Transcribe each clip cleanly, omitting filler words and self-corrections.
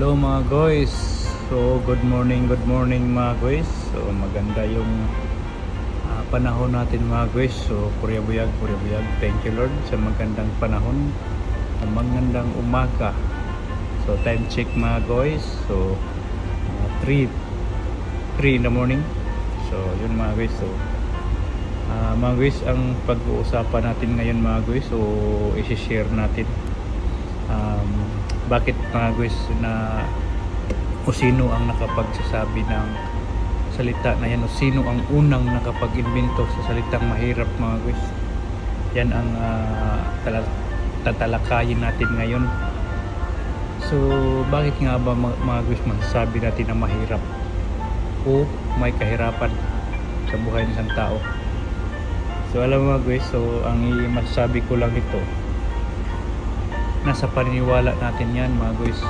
Hello mga guys. So good morning mga guys. So maganda yung panahon natin mga guys. So Purya Buyag. Thank you Lord sa magandang panahon, magandang umaga. So time check mga guys. So 3 in the morning. So yun mga guys. So mga guys, ang pag-uusapan natin ngayon mga guys, so i-share natin bakit mga guys na o sino ang nakapagsasabi ng salita na yan, o sino ang unang nakapag-invento sa salitang mahirap mga guys. Yan ang tatalakayin natin ngayon. So bakit nga ba mga guys masasabi natin na mahirap o may kahirapan sa buhay ng isang tao? So alam mo mga guys, so ang masasabi ko lang ito, nasa paniniwala natin yan mga guys,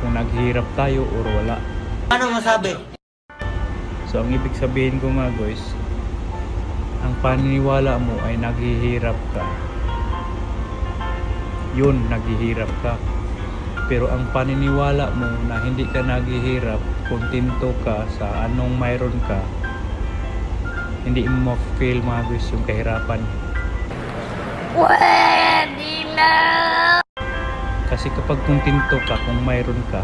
kung naghihirap tayo or wala. Ano masabi? So ang ibig sabihin ko mga guys, ang paniniwala mo ay naghihirap ka, yun, naghihirap ka. Pero ang paniniwala mo na hindi ka naghihirap, kontento ka sa anong mayroon ka, hindi mo ma-feel mga guys yung kahirapan. Pwede na! Kasi kapag kontento ka, kung mayroon ka,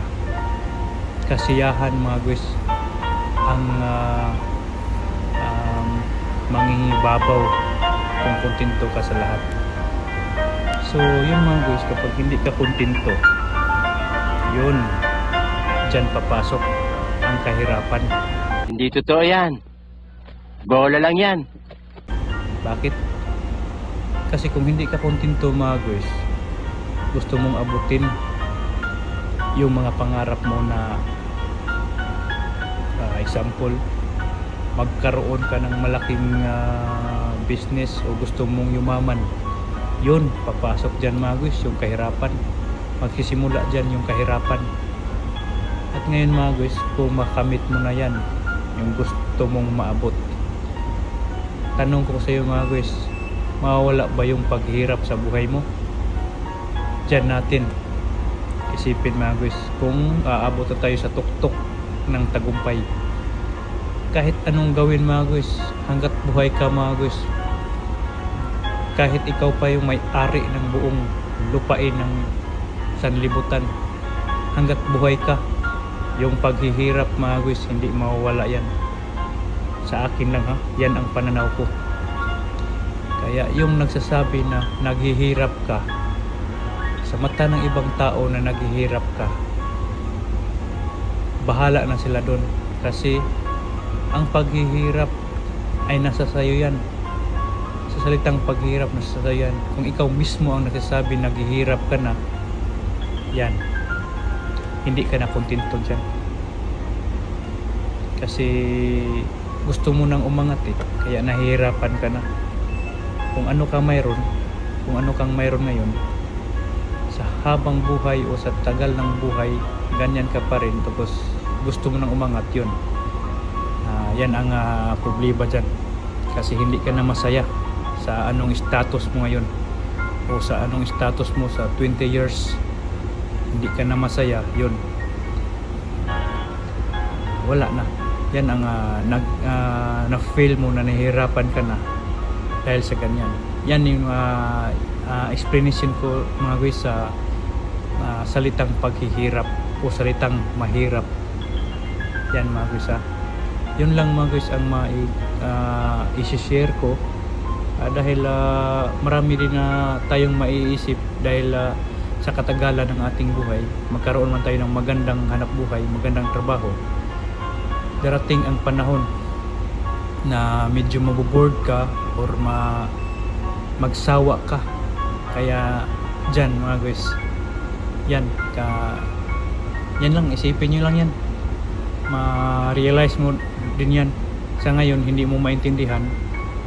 kasiyahan mga guys ang manghihibabaw kung kontento ka sa lahat. So yun mga guys, kapag hindi ka kontento, yun, dyan papasok ang kahirapan. Hindi totoo yan. Bola lang yan. Bakit? Kasi kung hindi ka kontento mga guys, gusto mong abutin yung mga pangarap mo na example, magkaroon ka ng malaking business o gusto mong yumaman, yun, papasok dyan mga guys yung kahirapan. Magsisimula dyan yung kahirapan. At ngayon mga guys, kung makamit mo na yan, yung gusto mong maabot, tanong ko sa iyo mga guys, mawawala ba yung paghihirap sa buhay mo? Diyan natin isipin mga guys, kung aabot na tayo sa tuktok ng tagumpay, kahit anong gawin mga guys, hanggat buhay ka mga guys, kahit ikaw pa yung may-ari ng buong lupain ng sanlibutan, hanggat buhay ka, yung paghihirap mga guys, hindi mawawala yan. Sa akin lang ha, yan ang pananaw ko. Kaya yung nagsasabi na naghihirap ka, sa mata ng ibang tao na naghihirap ka, bahala na sila doon. Kasi ang paghihirap ay nasa sayo yan. Sa salitang paghihirap, nasa sayo yan. Kung ikaw mismo ang nagsasabi naghihirap ka na, yan, hindi ka na kontento dyan. Kasi gusto mo nang umangat kaya nahihirapan ka na. Kung ano kang mayroon ngayon, sa habang buhay o sa tagal ng buhay, ganyan ka pa rin, tapos gusto mo nang umangat, yun, yan ang problema dyan. Kasi hindi ka na masaya sa anong status mo ngayon, o sa anong status mo sa 20 years, hindi ka na masaya, yun, wala na. Yan ang na-feel mo na nahihirapan ka na dahil sa ganyan. Yan yung explanation ko mga guys sa salitang paghihirap o salitang mahirap. Yan mga guys yun lang mga guys ang i-share ko, dahil marami din na tayong maiisip dahil sa katagalan ng ating buhay, magkaroon man tayo ng magandang hanap buhay, magandang trabaho, darating ang panahon na medyo maboboard ka or magsawa ka. Kaya dyan mga guys, yan lang, isipin nyo lang yan, ma-realize mo din yan. Sa ngayon hindi mo maintindihan,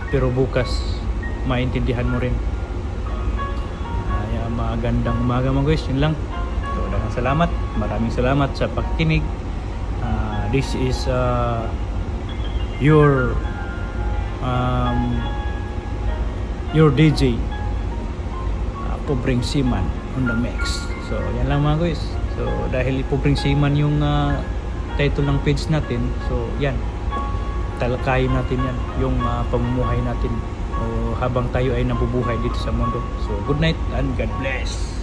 pero bukas maintindihan mo rin. Kaya magandang umaga mga guys, yun lang. So, salamat, maraming salamat sa pakikinig. This is your DJ Pobreng Seaman on the mix. So yan lang mga guys. So dahil Pobreng Seaman yung title ng page natin, so yan, talakayin natin yan, yung pamumuhay natin o habang tayo ay nabubuhay dito sa mundo. So good night and God bless.